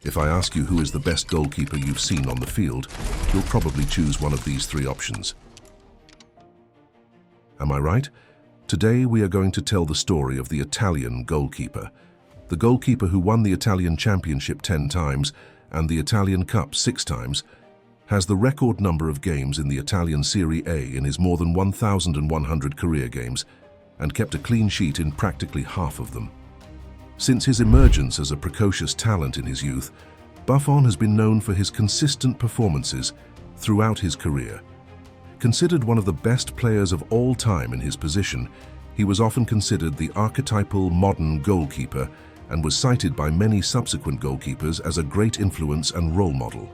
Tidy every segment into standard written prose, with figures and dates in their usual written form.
If I ask you who is the best goalkeeper you've seen on the field, you'll probably choose one of these three options. Am I right? Today we are going to tell the story of the Italian goalkeeper. The goalkeeper who won the Italian Championship 10 times and the Italian Cup 6 times, has the record number of games in the Italian Serie A in his more than 1,100 career games and kept a clean sheet in practically half of them. Since his emergence as a precocious talent in his youth, Buffon has been known for his consistent performances throughout his career. Considered one of the best players of all time in his position, he was often considered the archetypal modern goalkeeper and was cited by many subsequent goalkeepers as a great influence and role model.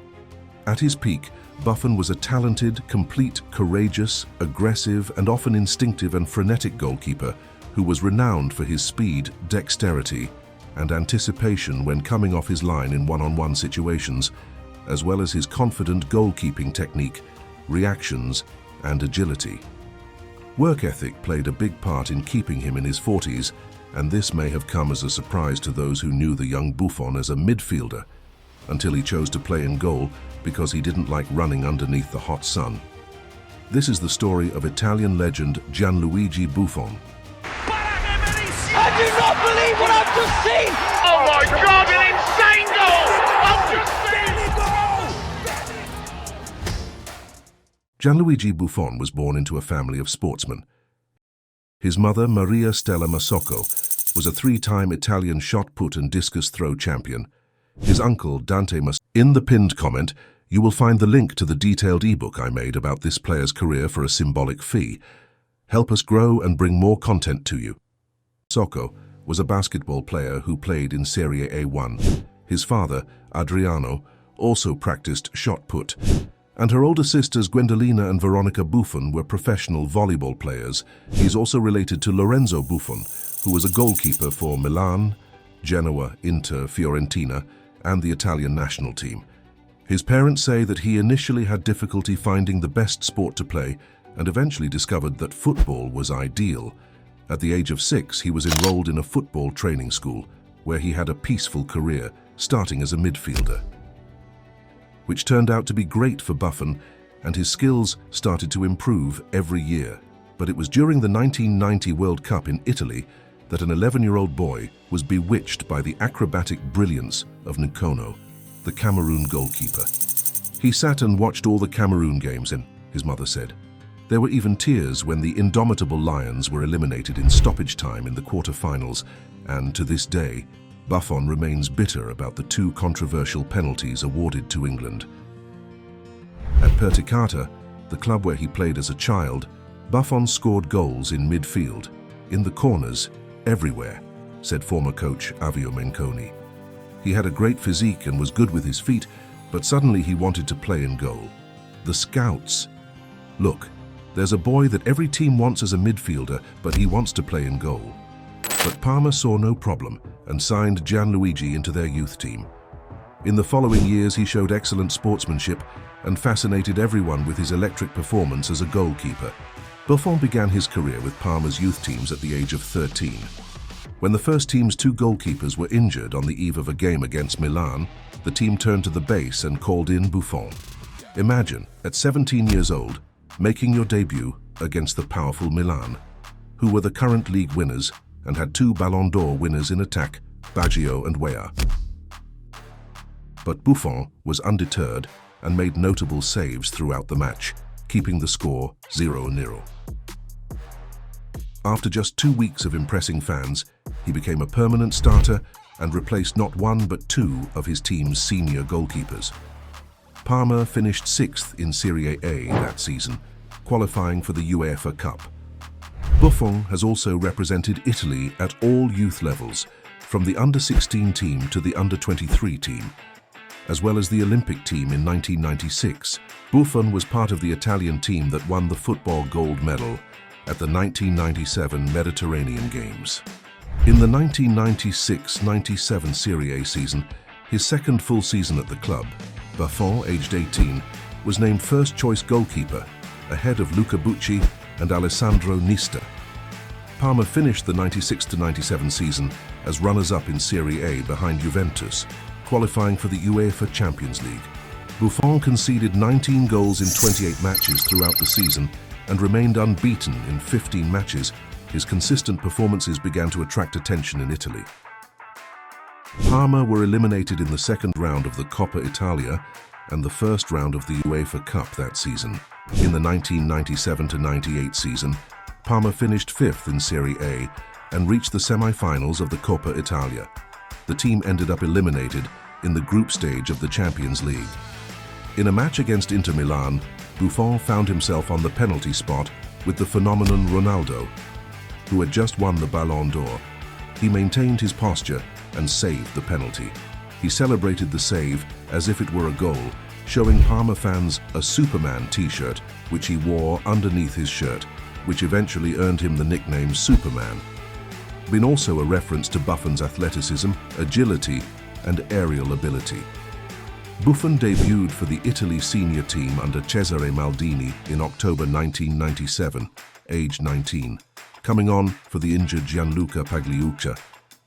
At his peak, Buffon was a talented, complete, courageous, aggressive, and often instinctive and frenetic goalkeeper who was renowned for his speed, dexterity, and anticipation when coming off his line in one-on-one situations, as well as his confident goalkeeping technique, reactions, and agility. Work ethic played a big part in keeping him in his 40s, and this may have come as a surprise to those who knew the young Buffon as a midfielder, until he chose to play in goal because he didn't like running underneath the hot sun. This is the story of Italian legend Gianluigi Buffon. I do not believe what I've just seen! Oh my God, an insane goal! I've just seen it! Gianluigi Buffon was born into a family of sportsmen. His mother, Maria Stella Masocco, was a 3-time Italian shot put and discus throw champion. His uncle, Dante Masocco. In the pinned comment, you will find the link to the detailed ebook I made about this player's career for a symbolic fee. Help us grow and bring more content to you. Masocco was a basketball player who played in Serie A1. His father, Adriano, also practiced shot put, and her older sisters Gwendolina and Veronica Buffon were professional volleyball players. He's also related to Lorenzo Buffon, who was a goalkeeper for Milan, Genoa, Inter, Fiorentina, and the Italian national team. His parents say that he initially had difficulty finding the best sport to play and eventually discovered that football was ideal. At the age of 6, he was enrolled in a football training school, where he had a peaceful career, starting as a midfielder, which turned out to be great for Buffon, and his skills started to improve every year. But it was during the 1990 World Cup in Italy that an 11-year-old boy was bewitched by the acrobatic brilliance of Nkono, the Cameroon goalkeeper. He sat and watched all the Cameroon games, and his mother said, there were even tears when the indomitable Lions were eliminated in stoppage time in the quarter-finals, and to this day, Buffon remains bitter about the 2 controversial penalties awarded to England. At Perticata, the club where he played as a child, Buffon scored goals in midfield, in the corners, everywhere, said former coach Avio Menconi. He had a great physique and was good with his feet, but suddenly he wanted to play in goal. The scouts. Look, there's a boy that every team wants as a midfielder, but he wants to play in goal. But Parma saw no problem and signed Gianluigi into their youth team. In the following years, he showed excellent sportsmanship and fascinated everyone with his electric performance as a goalkeeper. Buffon began his career with Parma's youth teams at the age of 13. When the first team's 2 goalkeepers were injured on the eve of a game against Milan, the team turned to the base and called in Buffon. Imagine, at 17 years old, making your debut against the powerful Milan, who were the current league winners and had 2 Ballon d'Or winners in attack, Baggio and Weah. But Buffon was undeterred and made notable saves throughout the match, keeping the score 0-0. After just 2 weeks of impressing fans, he became a permanent starter and replaced not 1 but 2 of his team's senior goalkeepers. Parma finished 6th in Serie A that season, qualifying for the UEFA Cup. Buffon has also represented Italy at all youth levels, from the under-16 team to the under-23 team, as well as the Olympic team in 1996. Buffon was part of the Italian team that won the football gold medal at the 1997 Mediterranean Games. In the 1996-97 Serie A season, his second full season at the club, Buffon, aged 18, was named first-choice goalkeeper, ahead of Luca Bucci and Alessandro Nista. Parma finished the 96-97 season as runners-up in Serie A behind Juventus, qualifying for the UEFA Champions League. Buffon conceded 19 goals in 28 matches throughout the season and remained unbeaten in 15 matches. His consistent performances began to attract attention in Italy. Parma were eliminated in the second round of the Coppa Italia and the first round of the UEFA Cup that season. In the 1997-98 season, Parma finished fifth in Serie A and reached the semi-finals of the Coppa Italia. The team ended up eliminated in the group stage of the Champions League. In a match against Inter Milan, Buffon found himself on the penalty spot with the phenomenon Ronaldo, who had just won the Ballon d'Or. He maintained his posture and saved the penalty. He celebrated the save as if it were a goal, showing Parma fans a Superman t-shirt which he wore underneath his shirt, which eventually earned him the nickname Superman. Been also a reference to Buffon's athleticism, agility, and aerial ability. Buffon debuted for the Italy senior team under Cesare Maldini in October 1997, age 19, coming on for the injured Gianluca Pagliuca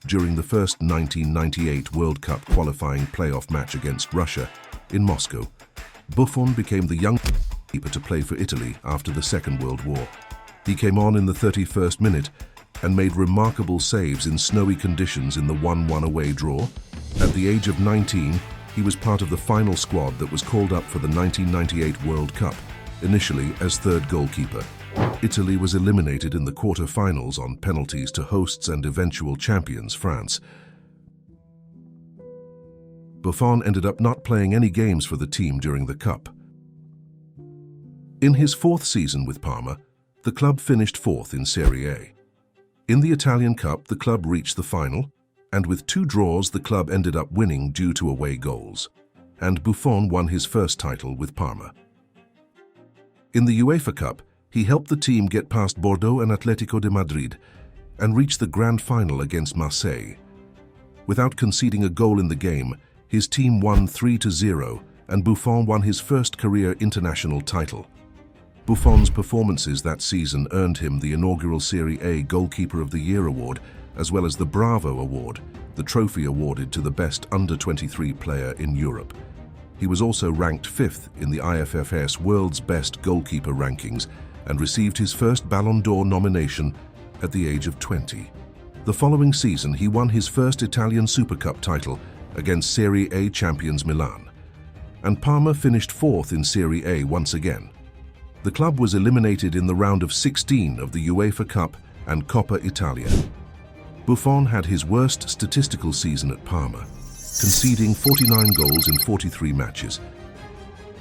during the first 1998 World Cup qualifying playoff match against Russia in Moscow. Buffon became the young keeper to play for Italy after the Second World War. He came on in the 31st minute and made remarkable saves in snowy conditions in the 1-1 away draw. At the age of 19, he was part of the final squad that was called up for the 1998 World Cup, initially as third goalkeeper. Italy was eliminated in the quarter-finals on penalties to hosts and eventual champions France. Buffon ended up not playing any games for the team during the Cup. In his fourth season with Parma, the club finished fourth in Serie A. In the Italian Cup, the club reached the final, and with 2 draws, the club ended up winning due to away goals, and Buffon won his first title with Parma. In the UEFA Cup, he helped the team get past Bordeaux and Atletico de Madrid and reach the grand final against Marseille. Without conceding a goal in the game, his team won 3-0, and Buffon won his first career international title. Buffon's performances that season earned him the inaugural Serie A Goalkeeper of the Year award, as well as the Bravo Award, the trophy awarded to the best under-23 player in Europe. He was also ranked 5th in the IFF's World's Best Goalkeeper rankings and received his first Ballon d'Or nomination at the age of 20. The following season, he won his first Italian Super Cup title against Serie A champions Milan. And Parma finished 4th in Serie A once again. The club was eliminated in the round of 16 of the UEFA Cup and Coppa Italia. Buffon had his worst statistical season at Parma, conceding 49 goals in 43 matches.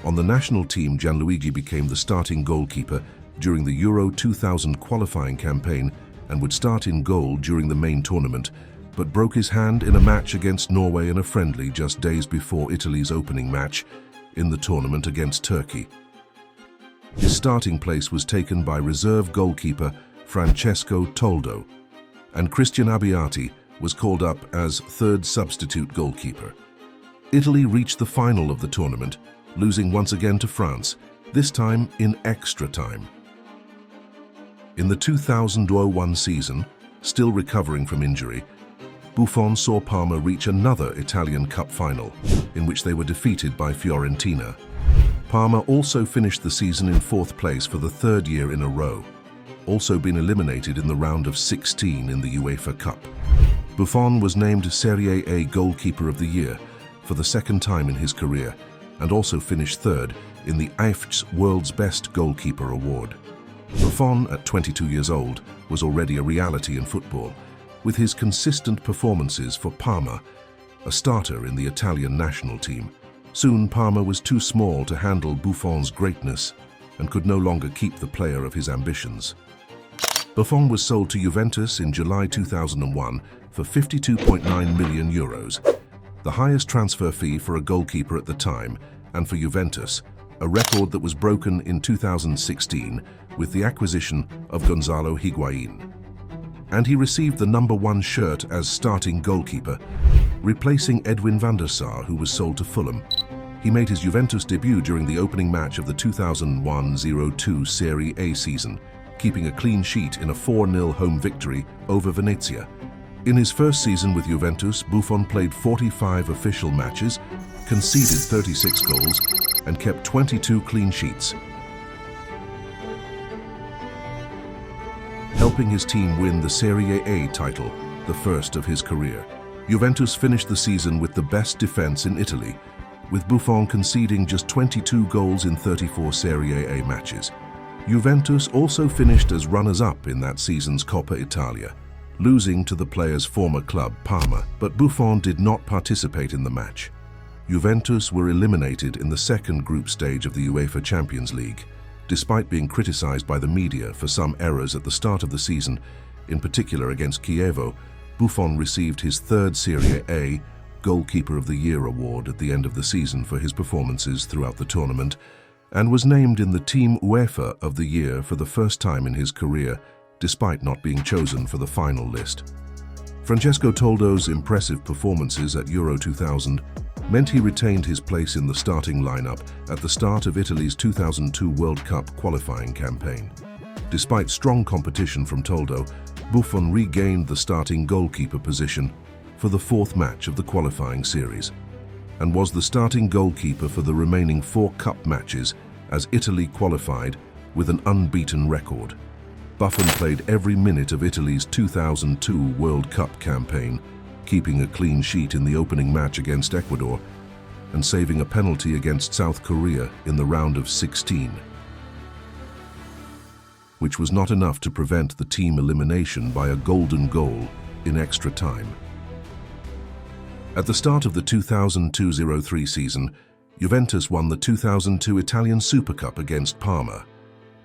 On the national team, Gianluigi became the starting goalkeeper during the Euro 2000 qualifying campaign and would start in goal during the main tournament, but broke his hand in a match against Norway in a friendly just days before Italy's opening match in the tournament against Turkey. His starting place was taken by reserve goalkeeper Francesco Toldo, and Christian Abbiati was called up as third substitute goalkeeper. Italy reached the final of the tournament, losing once again to France, this time in extra time. In the 2001 season, still recovering from injury, Buffon saw Parma reach another Italian Cup final, in which they were defeated by Fiorentina. Parma also finished the season in 4th place for the 3rd year in a row, also been eliminated in the round of 16 in the UEFA Cup. Buffon was named Serie A Goalkeeper of the Year for the 2nd time in his career, and also finished 3rd in the IFF's World's Best Goalkeeper award. Buffon, at 22 years old, was already a reality in football, with his consistent performances for Parma, a starter in the Italian national team. Soon, Parma was too small to handle Buffon's greatness and could no longer keep the player of his ambitions. Buffon was sold to Juventus in July 2001 for €52.9 million, the highest transfer fee for a goalkeeper at the time, and for Juventus, a record that was broken in 2016 with the acquisition of Gonzalo Higuain. And he received the number 1 shirt as starting goalkeeper, replacing Edwin van der Sar, who was sold to Fulham. He made his Juventus debut during the opening match of the 2001-02 Serie A season, keeping a clean sheet in a 4-0 home victory over Venezia. In his first season with Juventus, Buffon played 45 official matches, conceded 36 goals, and kept 22 clean sheets, helping his team win the Serie A title, the first of his career. Juventus finished the season with the best defense in Italy, with Buffon conceding just 22 goals in 34 Serie A matches. Juventus also finished as runners-up in that season's Coppa Italia, losing to the player's former club, Parma, but Buffon did not participate in the match. Juventus were eliminated in the second group stage of the UEFA Champions League, despite being criticized by the media for some errors at the start of the season, in particular against Chievo. Buffon received his third Serie A Goalkeeper of the Year award at the end of the season for his performances throughout the tournament, and was named in the Team UEFA of the Year for the first time in his career, despite not being chosen for the final list. Francesco Toldo's impressive performances at Euro 2000 meant he retained his place in the starting lineup at the start of Italy's 2002 World Cup qualifying campaign. Despite strong competition from Toldo, Buffon regained the starting goalkeeper position for the fourth match of the qualifying series, and was the starting goalkeeper for the remaining 4 cup matches as Italy qualified with an unbeaten record. Buffon played every minute of Italy's 2002 World Cup campaign, keeping a clean sheet in the opening match against Ecuador and saving a penalty against South Korea in the round of 16, which was not enough to prevent the team elimination by a golden goal in extra time. At the start of the 2002-03 season, Juventus won the 2002 Italian Super Cup against Parma.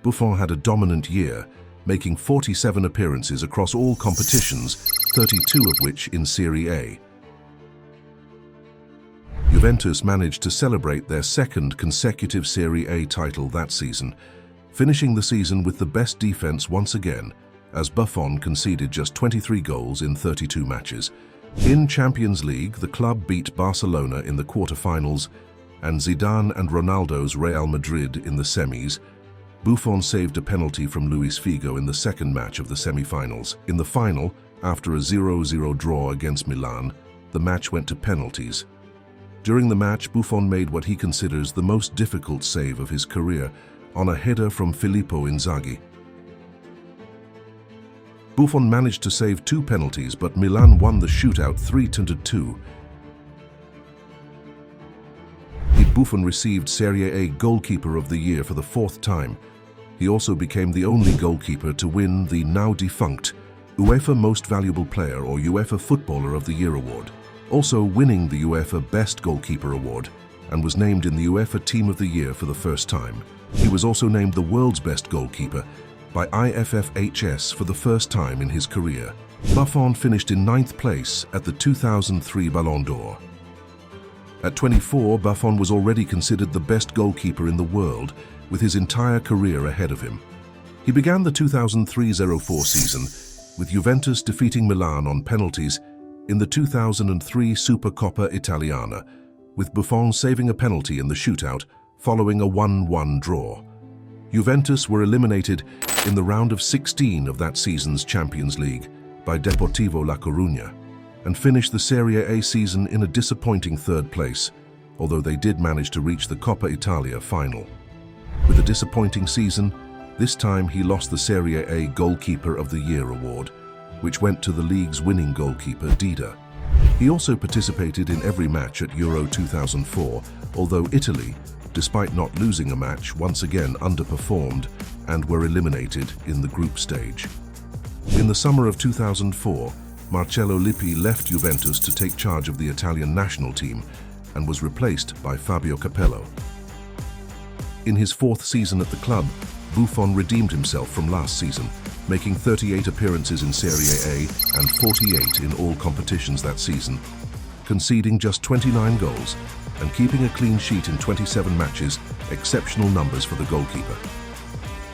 Buffon had a dominant year, making 47 appearances across all competitions, 32 of which in Serie A. Juventus managed to celebrate their second consecutive Serie A title that season, finishing the season with the best defense once again, as Buffon conceded just 23 goals in 32 matches. In Champions League, the club beat Barcelona in the quarter-finals and Zidane and Ronaldo's Real Madrid in the semis. Buffon saved a penalty from Luis Figo in the second match of the semi-finals. In the final, after a 0-0 draw against Milan, the match went to penalties. During the match, Buffon made what he considers the most difficult save of his career on a header from Filippo Inzaghi. Buffon managed to save 2 penalties, but Milan won the shootout 3-2. Buffon received Serie A Goalkeeper of the Year for the 4th time. He also became the only goalkeeper to win the now-defunct UEFA Most Valuable Player or UEFA Footballer of the Year award, also winning the UEFA Best Goalkeeper award, and was named in the UEFA Team of the Year for the first time. He was also named the world's best goalkeeper by IFFHS for the first time in his career. Buffon finished in 9th place at the 2003 Ballon d'Or. At 24, Buffon was already considered the best goalkeeper in the world, with his entire career ahead of him. He began the 2003-04 season with Juventus defeating Milan on penalties in the 2003 Supercoppa Italiana, with Buffon saving a penalty in the shootout following a 1-1 draw. Juventus were eliminated in the round of 16 of that season's Champions League by Deportivo La Coruña, and finished the Serie A season in a disappointing 3rd place, although they did manage to reach the Coppa Italia final. With a disappointing season, this time he lost the Serie A Goalkeeper of the Year award, which went to the league's winning goalkeeper, Dida. He also participated in every match at Euro 2004, although Italy, despite not losing a match, once again underperformed and were eliminated in the group stage. In the summer of 2004, Marcello Lippi left Juventus to take charge of the Italian national team and was replaced by Fabio Capello. In his 4th season at the club, Buffon redeemed himself from last season, making 38 appearances in Serie A and 48 in all competitions that season, conceding just 29 goals and keeping a clean sheet in 27 matches, exceptional numbers for the goalkeeper.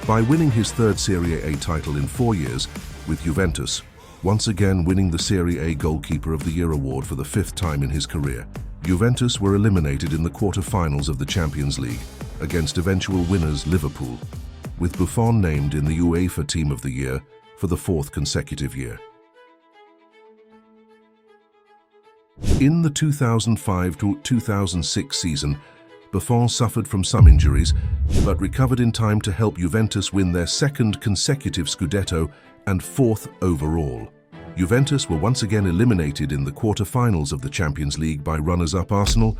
By winning his 3rd Serie A title in 4 years with Juventus, once again winning the Serie A Goalkeeper of the Year award for the 5th time in his career, Juventus were eliminated in the quarter-finals of the Champions League against eventual winners Liverpool, with Buffon named in the UEFA Team of the Year for the 4th consecutive year. In the 2005 to 2006 season, Buffon suffered from some injuries, but recovered in time to help Juventus win their second consecutive Scudetto and fourth overall. Juventus were once again eliminated in the quarter-finals of the Champions League by runners-up Arsenal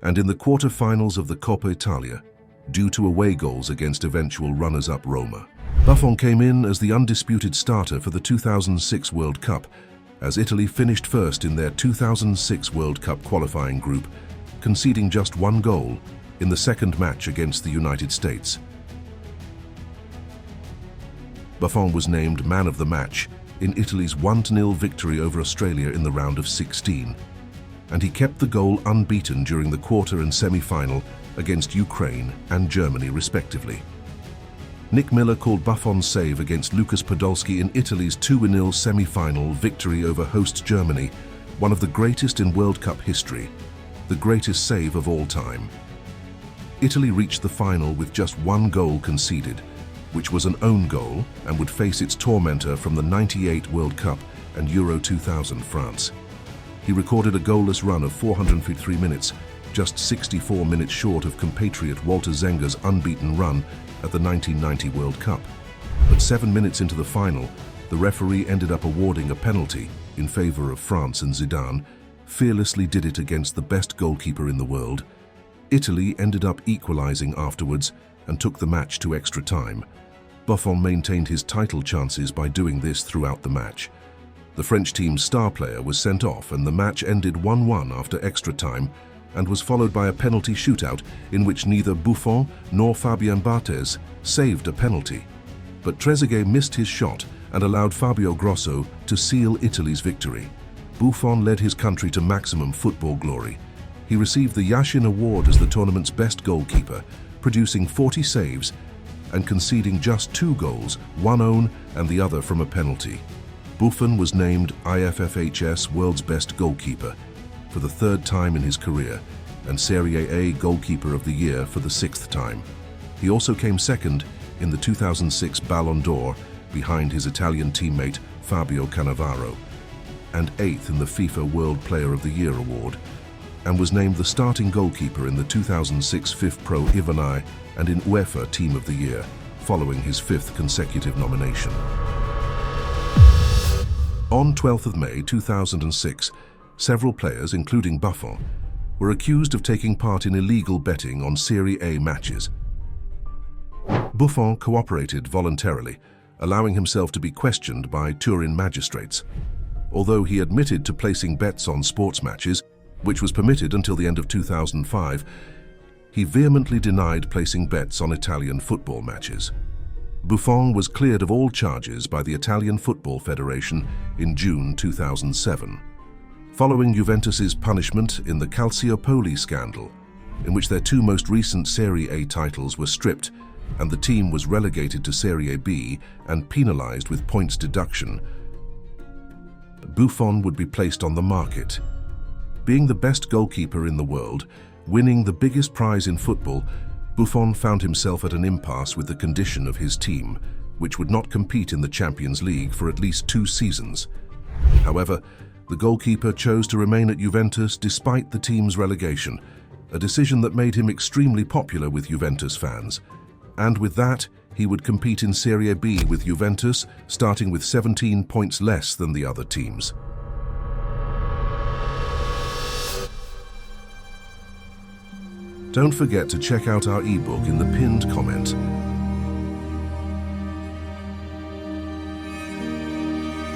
and in the quarter-finals of the Coppa Italia, due to away goals against eventual runners-up Roma. Buffon came in as the undisputed starter for the 2006 World Cup, as Italy finished first in their 2006 World Cup qualifying group, conceding just one goal in the second match against the United States. Buffon was named man of the match in Italy's 1-0 victory over Australia in the round of 16, and he kept the goal unbeaten during the quarter and semi-final against Ukraine and Germany respectively. Nick Miller called Buffon's save against Lucas Podolski in Italy's 2-0 semi-final victory over host Germany one of the greatest in World Cup history, the greatest save of all time. Italy reached the final with just one goal conceded, which was an own goal and would face its tormentor from the '98 World Cup and Euro 2000 France. He recorded a goalless run of 453 minutes, just 64 minutes short of compatriot Walter Zenger's unbeaten run at the 1990 World Cup. But 7 minutes into the final, the referee ended up awarding a penalty in favor of France, and Zidane fearlessly did it against the best goalkeeper in the world. Italy ended up equalizing afterwards and took the match to extra time. Buffon maintained his title chances by doing this throughout the match. The French team's star player was sent off and the match ended 1-1 after extra time and was followed by a penalty shootout in which neither Buffon nor Fabien Barthez saved a penalty. But Trezeguet missed his shot and allowed Fabio Grosso to seal Italy's victory. Buffon led his country to maximum football glory. He received the Yashin Award as the tournament's best goalkeeper, producing 40 saves and conceding just 2 goals, one own and the other from a penalty. Buffon was named IFFHS World's Best Goalkeeper for the 3rd time in his career and Serie A Goalkeeper of the Year for the 6th time. He also came second in the 2006 Ballon d'Or behind his Italian teammate Fabio Cannavaro, and 8th in the FIFA World Player of the Year award, and was named the starting goalkeeper in the 2006 FIFPro Ivanai and in UEFA Team of the Year, following his 5th consecutive nomination. On 12th of May 2006, several players, including Buffon, were accused of taking part in illegal betting on Serie A matches. Buffon cooperated voluntarily, allowing himself to be questioned by Turin magistrates. Although he admitted to placing bets on sports matches, which was permitted until the end of 2005, he vehemently denied placing bets on Italian football matches. Buffon was cleared of all charges by the Italian Football Federation in June 2007. Following Juventus's punishment in the Calciopoli scandal, in which their 2 most recent Serie A titles were stripped and the team was relegated to Serie B and penalized with points deduction, Buffon would be placed on the market. Being the best goalkeeper in the world, winning the biggest prize in football, Buffon found himself at an impasse with the condition of his team, which would not compete in the Champions League for at least 2 seasons. However, the goalkeeper chose to remain at Juventus despite the team's relegation, a decision that made him extremely popular with Juventus fans. And with that, he would compete in Serie B with Juventus, starting with 17 points less than the other teams. Don't forget to check out our ebook in the pinned comment.